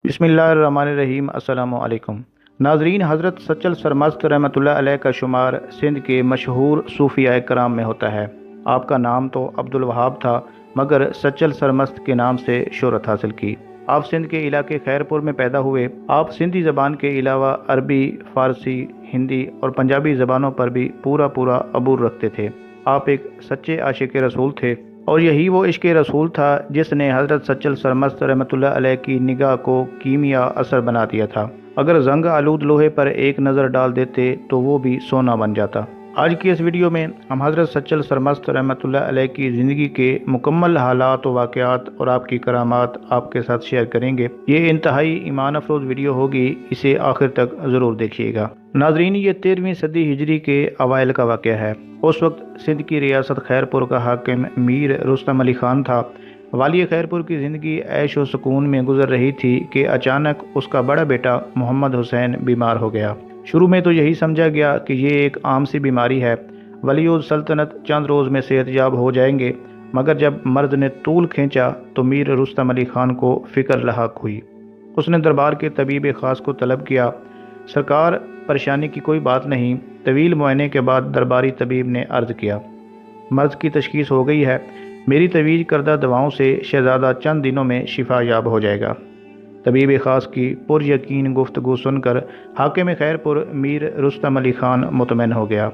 बिस्मिल्लाहिर्रहमानिर्रहीम। अस्सलामु अलैकुम नाजरीन। हज़रत सचल सरमस्त रहमतुल्लाह अलैह का शुमार सिंध के मशहूर सूफिया कराम में होता है। आपका नाम तो अब्दुल वहाब था, मगर सचल सरमस्त के नाम से शोहरत हासिल की। आप सिंध के इलाके खैरपुर में पैदा हुए। आप सिंधी ज़बान के अलावा अरबी, फ़ारसी, हिंदी और पंजाबी ज़बानों पर भी पूरा पूरा अबूर रखते थे। आप एक सच्चे आशिक रसूल थे, और यही वो इश्क रसूल था जिसने हज़रत सचल सरमस्त रहमतुल्लाह अलैह की निगाह को कीमिया असर बना दिया था। अगर जंग आलूद लोहे पर एक नज़र डाल देते तो वो भी सोना बन जाता। आज की इस वीडियो में हम हज़रत सचल सरमस्त रहमतुल्लाह अलैह की ज़िंदगी के मुकम्मल हालात व वाक़यात और आपकी करामात आपके साथ शेयर करेंगे। ये इंतहाई ईमान अफरोज़ वीडियो होगी, इसे आखिर तक ज़रूर देखिएगा। नाजरीन, ये 13वीं सदी हिजरी के अवाइल का वाक़या है। उस वक्त सिंध की रियासत खैरपुर का हाकिम मीर रुस्तम अली खान था। वाली खैरपुर की ज़िंदगी ऐश व सुकून में गुजर रही थी कि अचानक उसका बड़ा बेटा मोहम्मद हुसैन बीमार हो गया। शुरू में तो यही समझा गया कि ये एक आम सी बीमारी है, वलीउल सल्तनत चंद रोज़ में सेहतयाब हो जाएंगे। मगर जब मर्द ने तूल खींचा तो मीर रुस्तम अली खान को फ़िक्र लाहक हुई। उसने दरबार के तबीब ख़ास को तलब किया। सरकार, परेशानी की कोई बात नहीं। तवील मुआयने के बाद दरबारी तबीब ने अर्ज़ किया, मर्ज़ की तशख़ीस हो गई है। मेरी तवीज़ करदा दवाओं से शहज़ादा चंद दिनों में शिफा याब हो जाएगा। तबीब ख़ास की पुर यकीन गुफ्तगू सुनकर हाकिम खैरपुर मीर रुस्तम अली खान मुतमईन हो गया।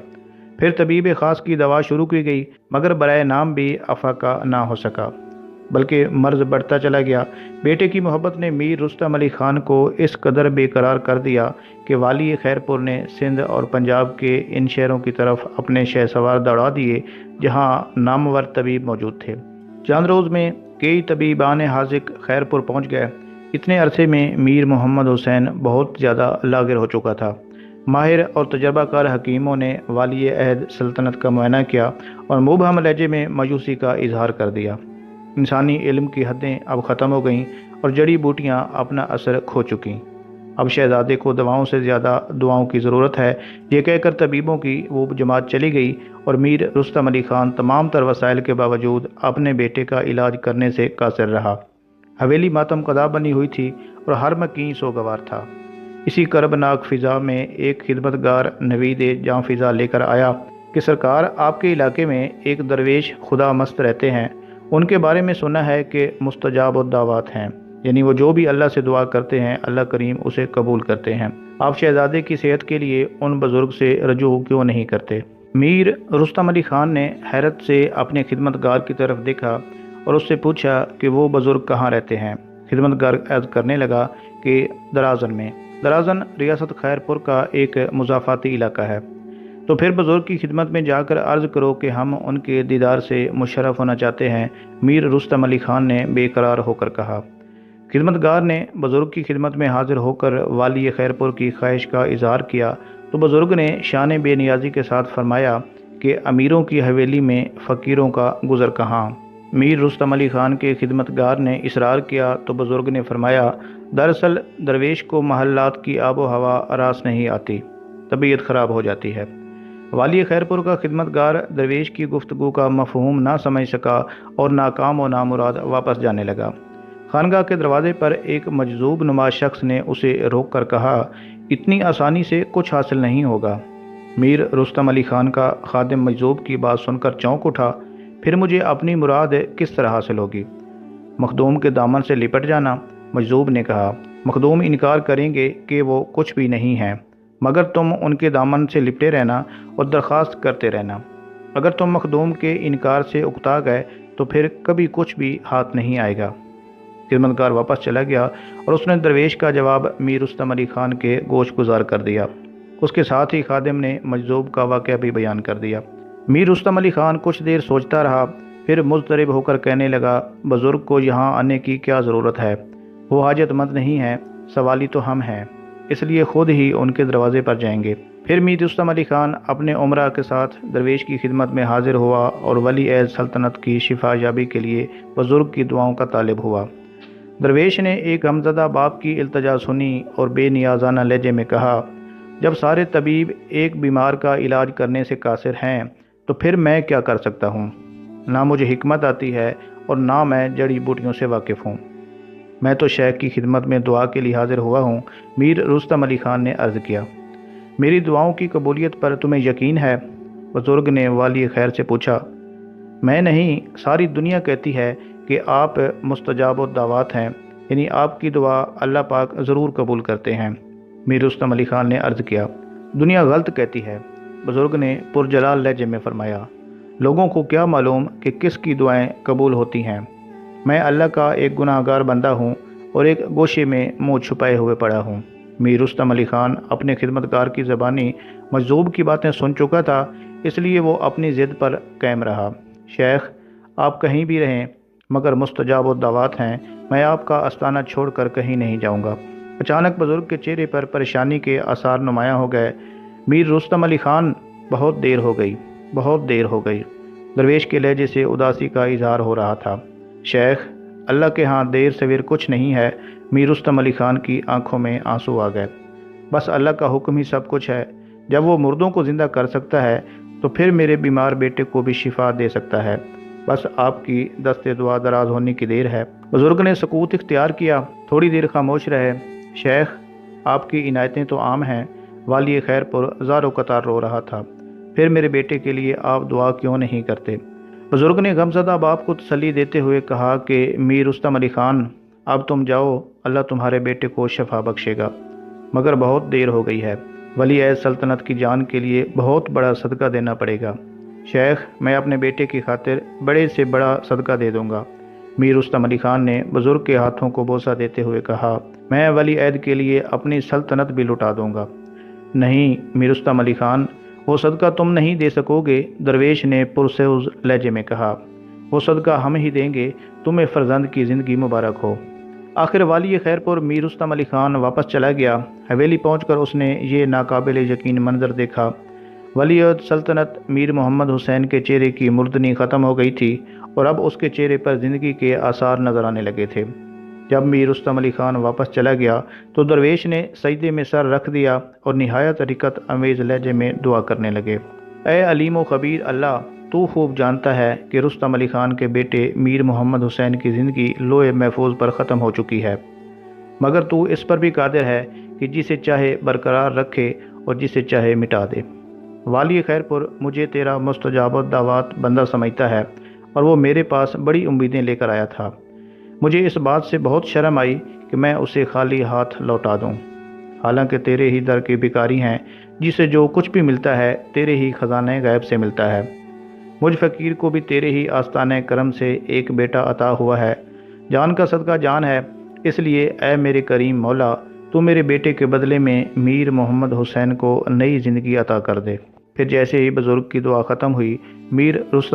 फिर तबीब ख़ास की दवा शुरू की गई, मगर बराए नाम भी अफाका ना हो सका, बल्कि मर्ज़ बढ़ता चला गया। बेटे की मोहब्बत ने मीर रुस्तम अली खान को इस कदर बेकरार कर दिया कि वाली खैरपुर ने सिंध और पंजाब के इन शहरों की तरफ अपने शहसवार दौड़ा दिए, जहाँ नामवर तबीब मौजूद थे। चंद रोज़ में कई तबीबान हाजिक खैरपुर पहुँच गए। इतने अरसे में मीर मोहम्मद हुसैन बहुत ज़्यादा लागिर हो चुका था। माहिर और तजर्बाकार हकीमों ने वाली अहद सल्तनत का मुआयना किया और मुबहम लहजे में मायूसी का इजहार कर दिया। इंसानी इल्म की हदें अब ख़त्म हो गईं और जड़ी बूटियाँ अपना असर खो चुकीं। अब शहज़ादे को दवाओं से ज़्यादा दुआओं की ज़रूरत है, ये कहकर तबीबों की वो जमात चली गई और मीर रुस्तम अली खान तमाम तर वसाइल के बावजूद अपने बेटे का इलाज करने से कासिर रहा। हवेली मातम कदा बनी हुई थी और हर मकीन सोगवार था। इसी करबनाक फ़िज़ा में एक खिदमतगार नवीद जाँ फ़िज़ा लेकर आया कि सरकार, आपके इलाके में एक दरवेश खुदा मस्त रहते हैं। उनके बारे में सुना है कि मुस्तजाब दावत हैं, यानी वो जो भी अल्लाह से दुआ करते हैं अल्लाह करीम उसे कबूल करते हैं। आप शहज़ादे की सेहत के लिए उन बुज़ुर्ग से रजू क्यों नहीं करते? मीर रुस्तम अली खान ने हैरत से अपने खिदमतगार की तरफ देखा और उससे पूछा कि वो बुज़ुर्ग कहाँ रहते हैं। खिदमतगार अर्ज़ करने लगा कि दराज़न में। दराज़न रियासत खैरपुर का एक मुज़ाफ़ाती इलाका है। तो फिर बुज़ुर्ग की खिदमत में जाकर अर्ज़ करो कि हम उनके दीदार से मुशर्रफ़ होना चाहते हैं, मीर रुस्तम अली खान ने बेकरार होकर कहा। खिदमतगार ने बुज़ुर्ग की खिदमत में हाजिर होकर वाली खैरपुर की ख्वाहिश का इजहार किया तो बुज़ुर्ग ने शान बेनियाजी के साथ फरमाया कि अमीरों की हवेली में फ़कीरों का गुज़र कहाँ। मीर रुस्तम अली खान के खिदमतगार ने इसरार किया तो बुज़ुर्ग ने फरमाया, दरअसल दरवेश को महल्लात की आबो हवा रास नहीं आती, तबीयत ख़राब हो जाती है। वाली खैरपुर का खिदमतगार दरवेश की गुफ्तगू का मफहूम ना समझ सका और नाकाम व नामुराद वापस जाने लगा। खानगाह के दरवाजे पर एक मजजूब नुमा शख्स ने उसे रोक कर कहा, इतनी आसानी से कुछ हासिल नहीं होगा। मीर रुस्तम अली खान का खादिम मजजूब की बात सुनकर चौंक उठा। फिर मुझे अपनी मुराद किस तरह हासिल होगी? मखदूम के दामन से लिपट जाना। मजजूब ने कहा, मखदूम इनकार करेंगे कि वो कुछ भी नहीं हैं, मगर तुम उनके दामन से लिपटे रहना और दरख्वास्त करते रहना। अगर तुम मखदूम के इनकार से उकता गए तो फिर कभी कुछ भी हाथ नहीं आएगा। खिदमतगार वापस चला गया और उसने दरवेश का जवाब मीर रुस्तम अली खान के गोश गुजार कर दिया। उसके साथ ही खादिम ने मजजूब का वाक़या भी बयान कर दिया। मीर रुस्तम अली खान कुछ देर सोचता रहा, फिर मुज़तरब होकर कहने लगा, बुज़ुर्ग को यहाँ आने की क्या ज़रूरत है? वो हाजतमंद नहीं है, सवाली तो हम हैं, इसलिए ख़ुद ही उनके दरवाज़े पर जाएंगे। फिर मीर रुस्तम अली खान अपने उमरा के साथ दरवेश की खिदमत में हाजिर हुआ और वली अहद सल्तनत की शिफा याबी के लिए बुज़ुर्ग की दुआओं का तालिब हुआ। दरवेश ने एक हमज़दा बाप की इल्तजा सुनी और बेनियाजाना लहजे में कहा, जब सारे तबीब एक बीमार का इलाज करने से कासिर हैं तो फिर मैं क्या कर सकता हूँ? ना मुझे हिकमत आती है और ना मैं जड़ी बूटियों से वाकिफ़ हूँ। میں تو شیخ کی خدمت میں دعا کے لیے حاضر ہوا ہوں۔ میر رستم علی خان نے عرض کیا۔ میری دعاؤں کی قبولیت پر تمہیں یقین ہے؟ بزرگ نے والی خیر سے پوچھا۔ میں نہیں، ساری دنیا کہتی ہے کہ آپ مستجاب الدعوات ہیں، یعنی آپ کی دعا اللہ پاک ضرور قبول کرتے ہیں۔ میر رستم علی خان نے عرض کیا۔ دنیا غلط کہتی ہے، بزرگ نے پرجلال لہجے میں فرمایا۔ لوگوں کو کیا معلوم کہ کس کی دعائیں قبول ہوتی ہیں؟ میں اللہ کا ایک گناہ گار بندہ ہوں اور ایک گوشے میں منہ چھپائے ہوئے پڑا ہوں۔ میر رستم علی خان اپنے خدمتگار کی زبانی مجذوب کی باتیں سن چکا تھا، اس لیے وہ اپنی ضد پر قائم رہا۔ شیخ، آپ کہیں بھی رہیں مگر مستجاب الدعوات ہیں، میں آپ کا آستانہ چھوڑ کر کہیں نہیں جاؤں گا۔ اچانک بزرگ کے چہرے پر پریشانی کے آثار نمایاں ہو گئے۔ میر رستم علی خان، بہت دیر ہو گئی، بہت دیر ہو گئی۔ درویش کے لہجے سے اداسی کا اظہار ہو رہا تھا۔ شیخ، اللہ کے ہاں دیر سویر کچھ نہیں ہے۔ میر رستم علی خان کی آنکھوں میں آنسو آ گئے۔ بس اللہ کا حکم ہی سب کچھ ہے۔ جب وہ مردوں کو زندہ کر سکتا ہے تو پھر میرے بیمار بیٹے کو بھی شفا دے سکتا ہے۔ بس آپ کی دست دعا دراز ہونے کی دیر ہے۔ بزرگ نے سکوت اختیار کیا، تھوڑی دیر خاموش رہے۔ شیخ، آپ کی عنایتیں تو عام ہیں۔ والی خیر پر زار و قطار رو رہا تھا۔ پھر میرے بیٹے کے لیے آپ دعا کیوں نہیں کرتے؟ بزرگ نے غمزدہ باپ کو تسلی دیتے ہوئے کہا کہ میر رستم علی خان، اب تم جاؤ، اللہ تمہارے بیٹے کو شفا بخشے گا، مگر بہت دیر ہو گئی ہے۔ ولی عہد سلطنت کی جان کے لیے بہت بڑا صدقہ دینا پڑے گا۔ شیخ، میں اپنے بیٹے کی خاطر بڑے سے بڑا صدقہ دے دوں گا۔ میر رستم علی خان نے بزرگ کے ہاتھوں کو بوسہ دیتے ہوئے کہا، میں ولی عہد کے لیے اپنی سلطنت بھی لٹا دوں گا۔ نہیں میر رستم علی خان، وہ صدقہ تم نہیں دے سکو گے، درویش نے پرسوز لہجے میں کہا۔ وہ صدقہ ہم ہی دیں گے، تمہیں فرزند کی زندگی مبارک ہو۔ آخر والی خیر پر میر رستم علی خان واپس چلا گیا۔ حویلی پہنچ کر اس نے یہ ناقابل یقین منظر دیکھا۔ ولی عہد سلطنت میر محمد حسین کے چہرے کی مردنی ختم ہو گئی تھی اور اب اس کے چہرے پر زندگی کے آثار نظر آنے لگے تھے۔ جب میر رستم علی خان واپس چلا گیا تو درویش نے سجدے میں سر رکھ دیا اور نہایت رقت امیز لہجے میں دعا کرنے لگے۔ اے علیم و خبیر اللہ، تو خوب جانتا ہے کہ رستم علی خان کے بیٹے میر محمد حسین کی زندگی لوح محفوظ پر ختم ہو چکی ہے، مگر تو اس پر بھی قادر ہے کہ جسے چاہے برقرار رکھے اور جسے چاہے مٹا دے۔ والی خیر پر مجھے تیرا مستجاب الدعوات بندہ سمجھتا ہے اور وہ میرے پاس بڑی امیدیں لے کر آیا تھا۔ مجھے اس بات سے بہت شرم آئی کہ میں اسے خالی ہاتھ لوٹا دوں، حالانکہ تیرے ہی در کے بھکاری ہیں، جسے جو کچھ بھی ملتا ہے تیرے ہی خزانہ غیب سے ملتا ہے۔ مجھ فقیر کو بھی تیرے ہی آستانہ کرم سے ایک بیٹا عطا ہوا ہے، جان کا صدقہ جان ہے، اس لیے اے میرے کریم مولا، تو میرے بیٹے کے بدلے میں میر محمد حسین کو نئی زندگی عطا کر دے۔ پھر جیسے ہی بزرگ کی دعا ختم ہوئی، میر رستم